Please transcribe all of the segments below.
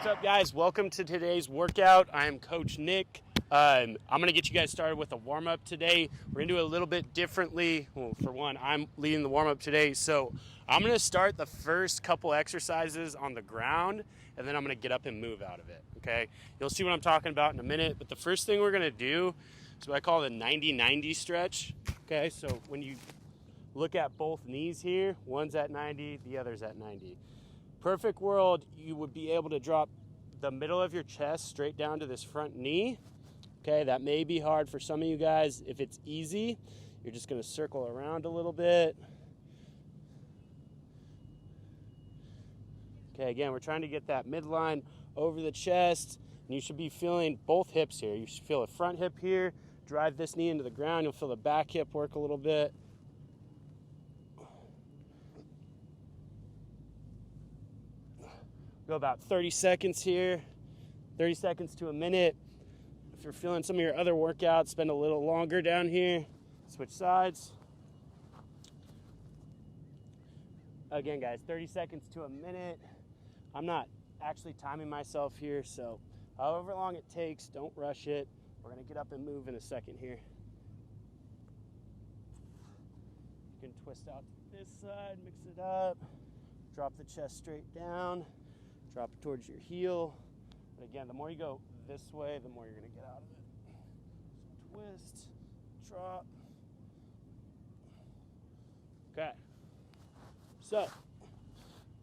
What's up, guys? Welcome to today's workout. I am Coach Nick. I'm going to get you guys started with a warm-up today. We're going to do it a little bit differently. Well, for one, I'm leading the warm-up today, so I'm going to start the first couple exercises on the ground, and then I'm going to get up and move out of it, okay? You'll see what I'm talking about in a minute, but the first thing we're going to do is what I call the 90-90 stretch, okay? So when you look at both knees here, one's at 90, the other's at 90. Perfect world, you would be able to drop the middle of your chest straight down to this front knee. Okay, that may be hard for some of you guys. If it's easy, you're just going to circle around a little bit. Okay, again, we're trying to get that midline over the chest, and you should be feeling both hips here. You should feel the front hip here, drive this knee into the ground. You'll feel the back hip work a little bit. Go about 30 seconds here, 30 seconds to a minute. If you're feeling some of your other workouts, spend a little longer down here. Switch sides. Again, guys, 30 seconds to a minute. I'm not actually timing myself here, so however long it takes, don't rush it. We're gonna get up and move in a second here. You can twist out to this side, mix it up, drop the chest straight down. Drop it towards your heel. But again, the more you go this way, the more you're going to get out of it. So twist, drop. Okay. So,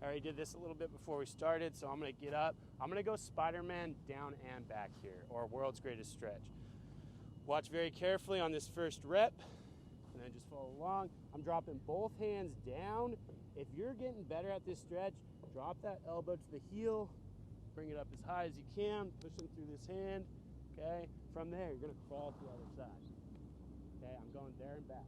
I already did this a little bit before we started, so I'm going to get up. I'm going to go Spider-Man down and back here, or world's greatest stretch. Watch very carefully on this first rep, and then just follow along. I'm dropping both hands down. If you're getting better at this stretch, drop that elbow to the heel, bring it up as high as you can, pushing through this hand, okay? From there, you're gonna crawl to the other side. Okay, I'm going there and back.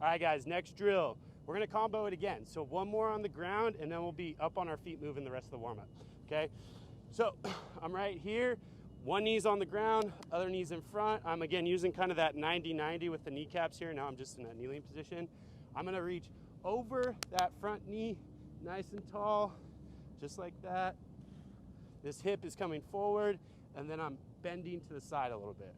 All right, guys, next drill. We're gonna combo it again. So one more on the ground, and then we'll be up on our feet moving the rest of the warm-up, okay? So I'm right here, one knee's on the ground, other knee's in front. I'm again using kind of that 90-90 with the kneecaps here. Now I'm just in a kneeling position. I'm gonna reach over that front knee, nice and tall, just like that. This hip is coming forward, and then I'm bending to the side a little bit.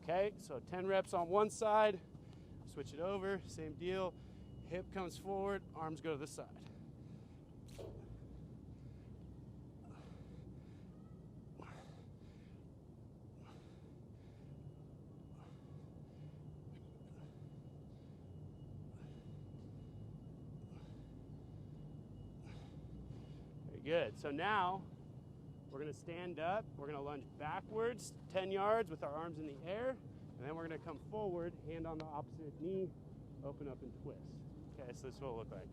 Okay, so 10 reps on one side, switch it over, same deal. Hip comes forward, arms go to the side. Very good. So now we're going to stand up. We're going to lunge backwards 10 yards with our arms in the air. And then we're going to come forward, hand on the opposite knee, open up and twist. Okay, so this is what it'll look like.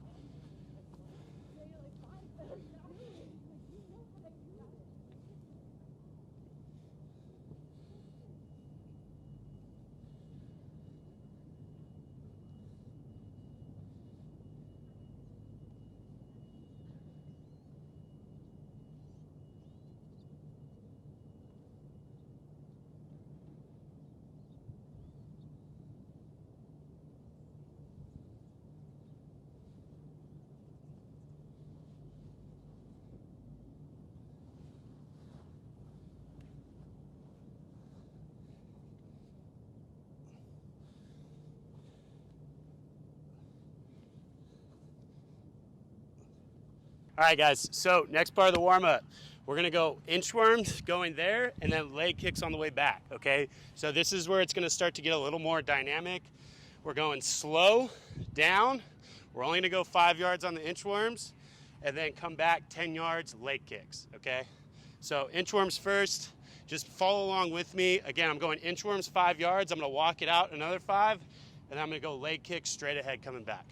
All right, guys, so next part of the warm-up, we're gonna go inchworms going there and then leg kicks on the way back, okay? So this is where it's gonna start to get a little more dynamic. We're going slow, down. We're only gonna go 5 yards on the inchworms and then come back 10 yards, leg kicks, okay? So inchworms first, just follow along with me. Again, I'm going inchworms 5 yards. I'm gonna walk it out another 5, and then I'm gonna go leg kicks straight ahead coming back.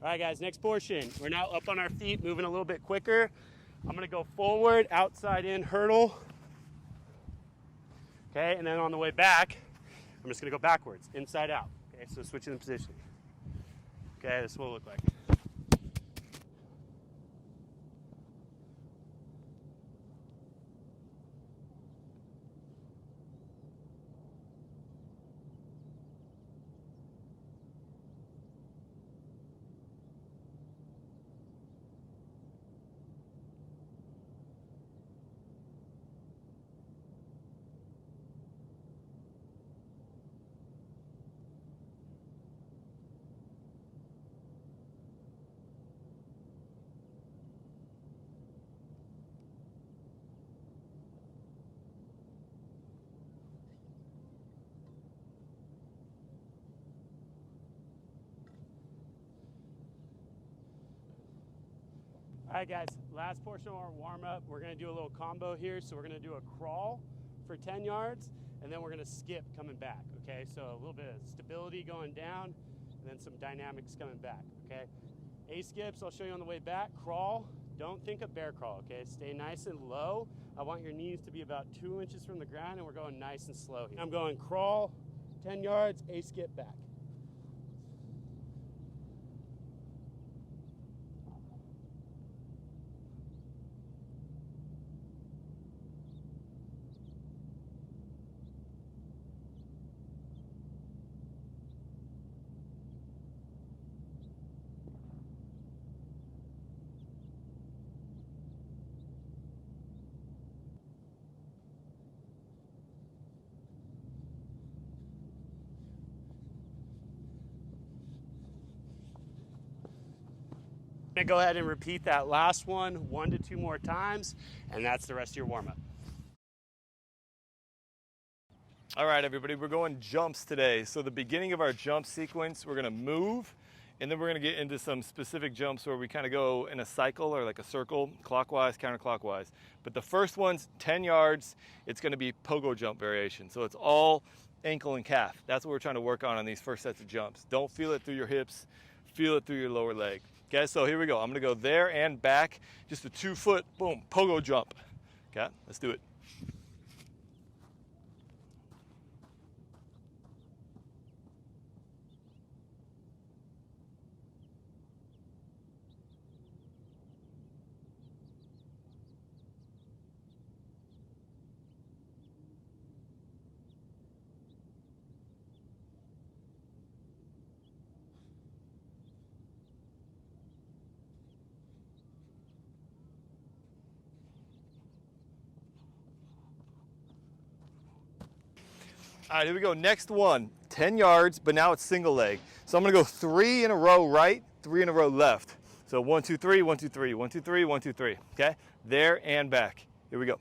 All right, guys, next portion. We're now up on our feet, moving a little bit quicker. I'm gonna go forward, outside in, hurdle. Okay, and then on the way back, I'm just gonna go backwards, inside out. Okay, so switching the position. Okay, this is what it'll look like. All right, guys, last portion of our warm-up. We're gonna do a little combo here. So we're gonna do a crawl for 10 yards, and then we're gonna skip coming back, okay? So a little bit of stability going down, and then some dynamics coming back, okay? A-skips, I'll show you on the way back. Crawl, don't think of bear crawl, okay? Stay nice and low. I want your knees to be about 2 inches from the ground, and we're going nice and slow here. I'm going crawl, 10 yards, A-skip back. Gonna go ahead and repeat that last one 1 to 2 more times, and that's the rest of your warm-up. All right, everybody, we're going jumps today. So the beginning of our jump sequence, we're gonna move, and then we're gonna get into some specific jumps where we kind of go in a cycle or like a circle, clockwise, counterclockwise. But the first one's 10 yards. It's gonna be pogo jump variation. So it's all ankle and calf. That's what we're trying to work on these first sets of jumps. Don't feel it through your hips, feel it through your lower leg. Okay, so here we go. I'm gonna go there and back, just a 2-foot, boom, pogo jump. Okay, let's do it. All right, here we go. Next one, 10 yards, but now it's single leg. So I'm gonna go 3 in a row right, 3 in a row left. So 1, 2, 3, 1, 2, 3, 1, 2, 3, 1, 2, 3. Okay, there and back. Here we go.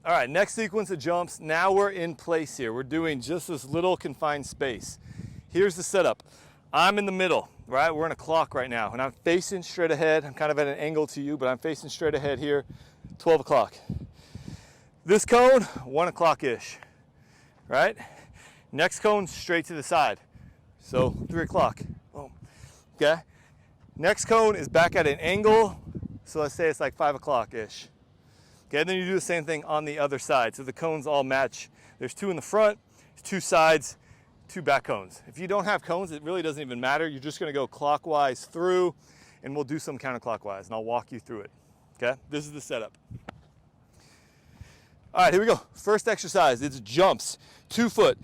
All right, next sequence of jumps. Now we're in place here. We're doing just this little confined space. Here's the setup. I'm in the middle, right? We're in a clock right now, and I'm facing straight ahead. I'm kind of at an angle to you, but I'm facing straight ahead here, 12 o'clock. This cone, 1 o'clock-ish, right? Next cone, straight to the side. So 3 o'clock, boom, okay? Next cone is back at an angle, so let's say it's like 5 o'clock-ish. Okay, and then you do the same thing on the other side. So the cones all match. There's 2 in the front, 2 sides, 2 back cones. If you don't have cones, it really doesn't even matter. You're just gonna go clockwise through, and we'll do some counterclockwise, and I'll walk you through it, okay? This is the setup. All right, here we go. First exercise, it's jumps. 2 foot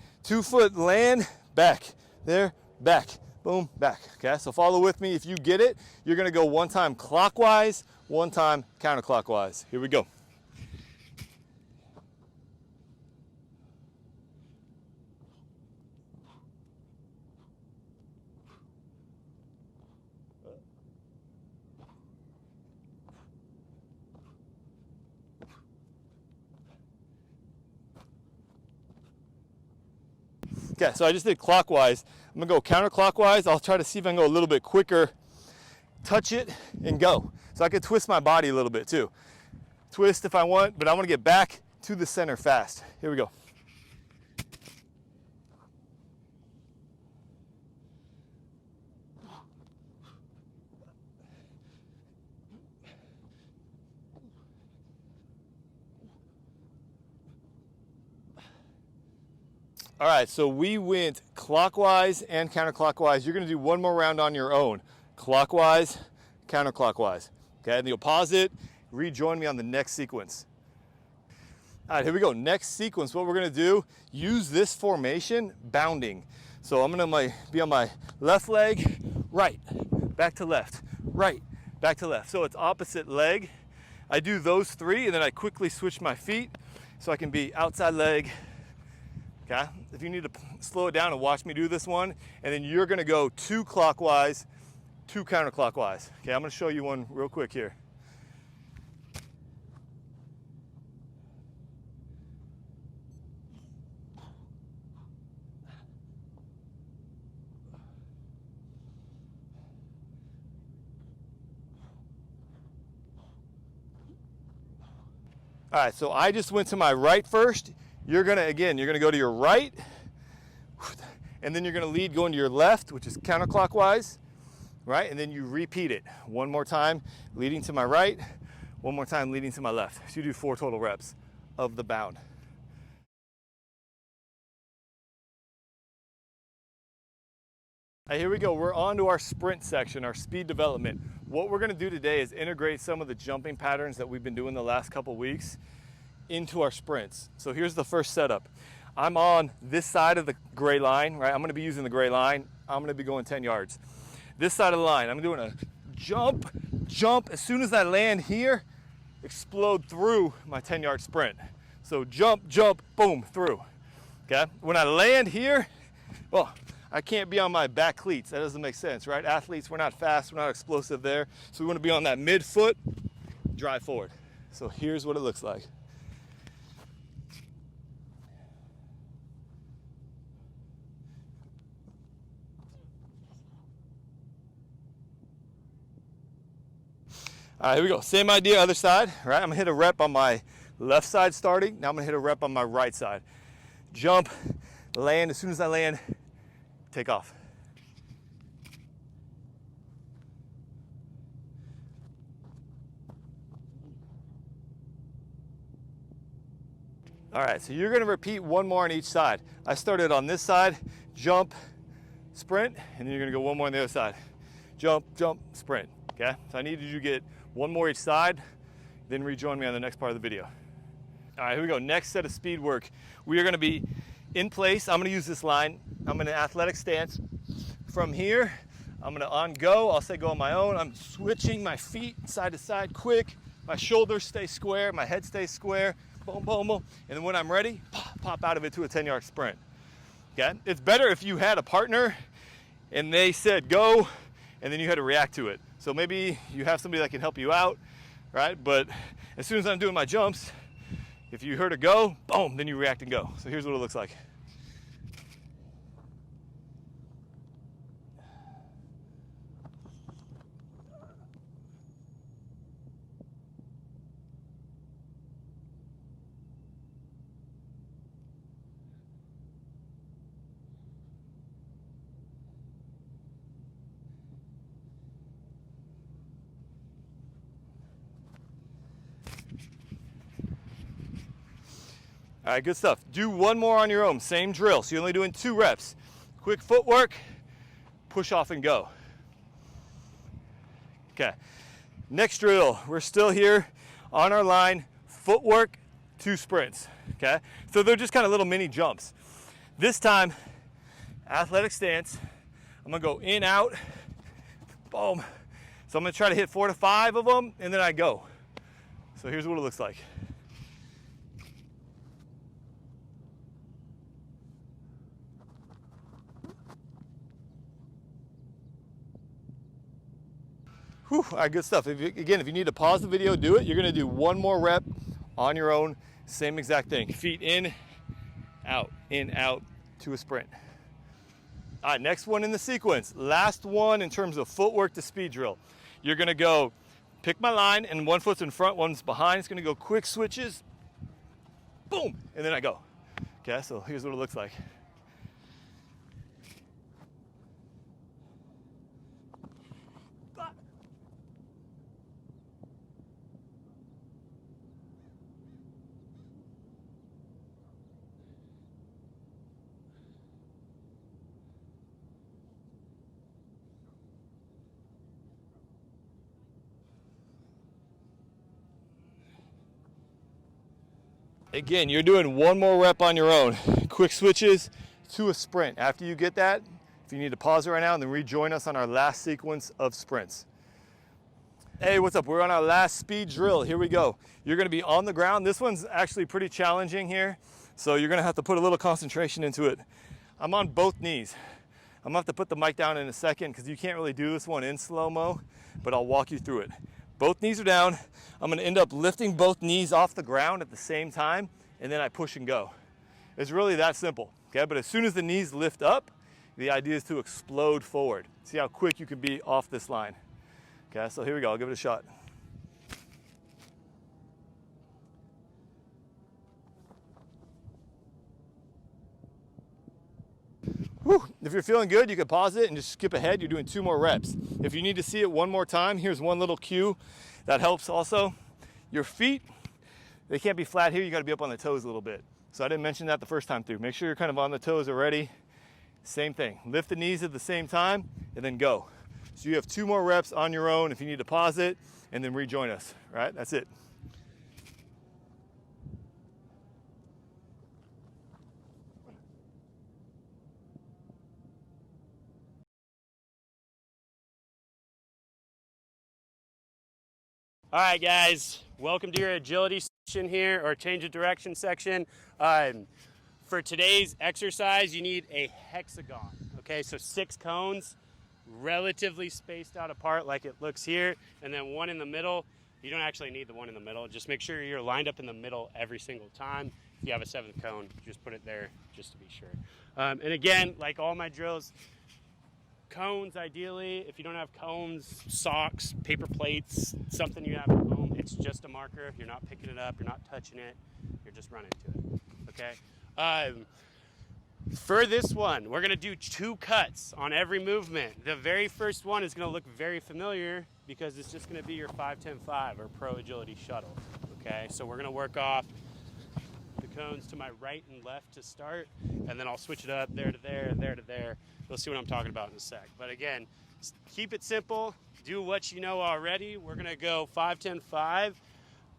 land, back, there, back, boom, back, okay? So follow with me. If you get it, you're gonna go 1 time clockwise, 1 time counterclockwise. Here we go. Okay, so I just did clockwise. I'm gonna go counterclockwise. I'll try to see if I can go a little bit quicker. Touch it and go. So I can twist my body a little bit too. Twist if I want, but I want to get back to the center fast. Here we go. All right, so we went clockwise and counterclockwise. You're gonna do 1 more round on your own. Clockwise, counterclockwise. Okay, and you'll pause it, rejoin me on the next sequence. All right, here we go. Next sequence, what we're gonna do, use this formation, bounding. So I'm gonna be on my left leg, right, back to left, right, back to left. So it's opposite leg. I do those 3, and then I quickly switch my feet so I can be outside leg. Okay? If you need to slow it down and watch me do this one, and then you're gonna go 2 clockwise, 2 counterclockwise. Okay, I'm gonna show you one real quick here. All right, so I just went to my right first. You're gonna go to your right, and then you're gonna lead going to your left, which is counterclockwise, right? And then you repeat it 1 more time, leading to my right, 1 more time, leading to my left. So you do 4 total reps of the bound. All right, here we go. We're on to our sprint section, our speed development. What we're gonna do today is integrate some of the jumping patterns that we've been doing the last couple weeks into our sprints. So here's the first setup. I'm on this side of the gray line, right? I'm gonna be using the gray line. I'm gonna be going 10 yards. This side of the line, I'm doing a jump. As soon as I land here, explode through my 10-yard sprint. So jump, boom, through, okay? When I land here, well, I can't be on my back cleats. That doesn't make sense, right? Athletes, we're not fast, we're not explosive there. So we wanna be on that mid-foot, drive forward. So here's what it looks like. All right, here we go. Same idea, other side, right? I'm gonna hit a rep on my left side starting. Now I'm gonna hit a rep on my right side. Jump, land. As soon as I land, take off. All right, so you're gonna repeat 1 more on each side. I started on this side, jump, sprint, and then you're gonna go 1 more on the other side. Jump, sprint, okay? So I need you to get 1 more each side, then rejoin me on the next part of the video. All right, here we go. Next set of speed work. We are gonna be in place. I'm gonna use this line. I'm in an athletic stance. From here, I'm gonna on go. I'll say go on my own. I'm switching my feet side to side quick. My shoulders stay square, my head stays square. Boom, boom, boom. And then when I'm ready, pop out of it to a 10-yard sprint. Okay? It's better if you had a partner and they said go, and then you had to react to it. So maybe you have somebody that can help you out, right? But as soon as I'm doing my jumps, If you heard a go, boom, then you react and go. So here's what it looks like. All right, good stuff. Do one more on your own, same drill. So you're only doing 2 reps. Quick footwork, push off and go. Okay, next drill. We're still here on our line, footwork, 2 sprints, okay? So they're just kind of little mini jumps. This time, athletic stance. I'm gonna go in, out, boom. So I'm gonna try to hit 4 to 5 of them, and then I go. So here's what it looks like. Whew, all right, good stuff. Again, if you need to pause the video, do it. You're gonna do 1 more rep on your own, same exact thing. Feet in, out, to a sprint. All right, next one in the sequence. Last one in terms of footwork to speed drill. You're gonna go, pick my line, and one foot's in front, one's behind. It's gonna go quick switches, boom, and then I go. Okay, so here's what it looks like. Again, you're doing 1 more rep on your own. Quick switches to a sprint. After you get that, if you need to pause it right now and then rejoin us on our last sequence of sprints. Hey, what's up? We're on our last speed drill. Here we go. You're gonna be on the ground. This one's actually pretty challenging here, so you're gonna have to put a little concentration into it. I'm on both knees. I'm gonna have to put the mic down in a second because you can't really do this one in slow-mo, but I'll walk you through it. Both knees are down. I'm gonna end up lifting both knees off the ground at the same time, and then I push and go. It's really that simple, okay? But as soon as the knees lift up, the idea is to explode forward. See how quick you can be off this line. Okay, so here we go, I'll give it a shot. Whew. If you're feeling good, you can pause it and just skip ahead. You're doing 2 more reps. If you need to see it one more time, here's one little cue that helps also. Your feet, they can't be flat here. You gotta be up on the toes a little bit. So I didn't mention that the first time through. Make sure you're kind of on the toes already. Same thing, lift the knees at the same time and then go. So you have 2 more reps on your own if you need to pause it and then rejoin us, right? That's it. All right, guys, welcome to your agility section here, or change of direction section. For today's exercise, you need a hexagon, okay? So 6 cones, relatively spaced out apart like it looks here, and then 1 in the middle. You don't actually need the 1 in the middle. Just make sure you're lined up in the middle every single time. If you have a 7th cone, just put it there just to be sure. And again, like all my drills, cones ideally. If you don't have cones, socks, paper plates, something you have at home, it's just a marker. You're not picking it up, you're not touching it, you're just running to it, okay? For this one, we're gonna do 2 cuts on every movement. The very first one is gonna look very familiar because it's just gonna be your 5-10-5 or pro agility shuttle, okay? So we're gonna work off the cones to my right and left to start, and then I'll switch it up there to there, there to there. You'll see what I'm talking about in a sec. But again, keep it simple, do what you know already. We're gonna go 5-10-5.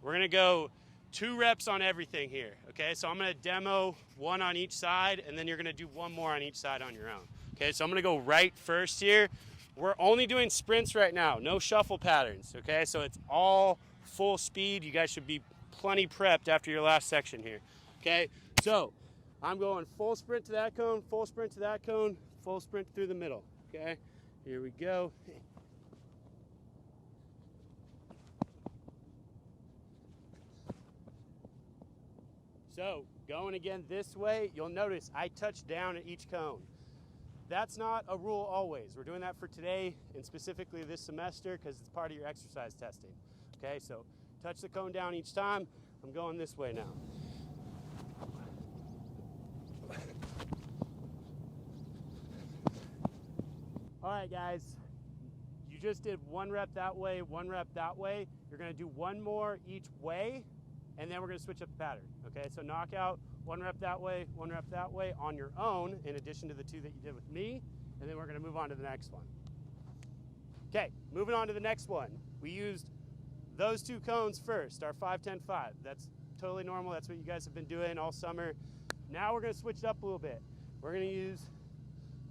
We're gonna go 2 reps on everything here, okay? So I'm gonna demo 1 on each side, and then you're gonna do 1 more on each side on your own. Okay, so I'm gonna go right first here. We're only doing sprints right now, no shuffle patterns, okay? So it's all full speed. You guys should be plenty prepped after your last section here, okay? So I'm going full sprint to that cone, full sprint to that cone, full sprint through the middle, okay? Here we go. So going again this way, you'll notice I touch down at each cone. That's not a rule always. We're doing that for today and specifically this semester because it's part of your exercise testing. Okay, so touch the cone down each time. I'm going this way now. All right, guys, you just did 1 rep that way, 1 rep that way. You're gonna do 1 more each way, and then we're gonna switch up the pattern, okay? So knock out 1 rep that way, 1 rep that way on your own, in addition to the 2 that you did with me, and then we're gonna move on to the next one. Okay, moving on to the next one. We used those 2 cones first, our 5, 10, 5. That's totally normal. That's what you guys have been doing all summer. Now we're gonna switch it up a little bit. We're gonna use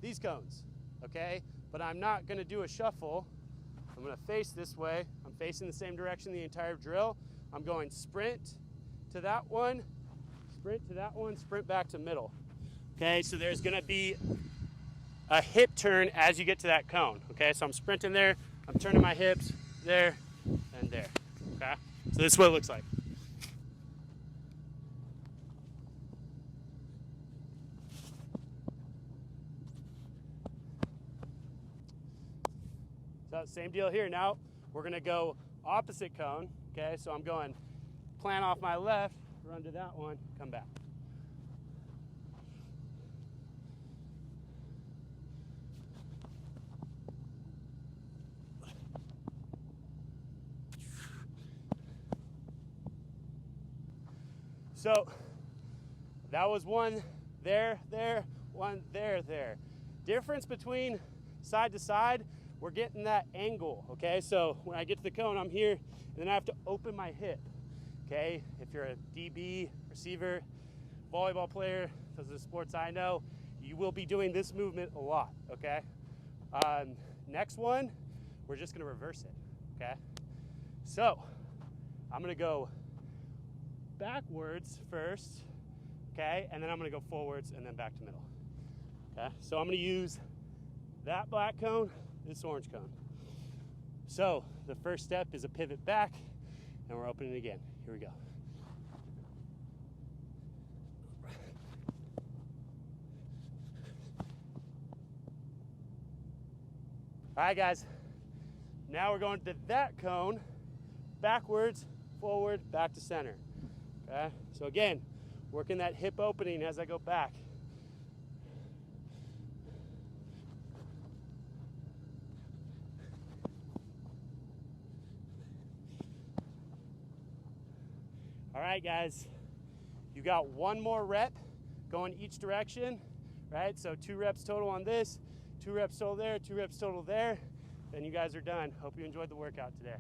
these cones, okay? But I'm not gonna do a shuffle. I'm gonna face this way. I'm facing the same direction the entire drill. I'm going sprint to that one, sprint to that one, sprint back to middle. Okay, so there's gonna be a hip turn as you get to that cone. Okay, so I'm sprinting there, I'm turning my hips there and there. Okay, so this is what it looks like. So same deal here. Now we're gonna go opposite cone. Okay, so I'm going plant off my left, run to that one, come back. So that was 1 there, there, 1 there, there. Difference between side to side, we're getting that angle, okay? So when I get to the cone, I'm here, and then I have to open my hip, okay? If you're a DB, receiver, volleyball player, those are the sports I know, you will be doing this movement a lot, okay? Next one, we're just gonna reverse it, okay? So I'm gonna go backwards first, okay? And then I'm gonna go forwards and then back to middle, okay? So I'm gonna use that black cone, this orange cone. So the first step is a pivot back, and we're opening again. Here we go. All right, guys. Now we're going to that cone, backwards, forward, back to center. Okay? So again, working that hip opening as I go back. All right, guys, you got 1 more rep going each direction, right? So 2 reps total on this, 2 reps total there, 2 reps total there, then you guys are done. Hope you enjoyed the workout today.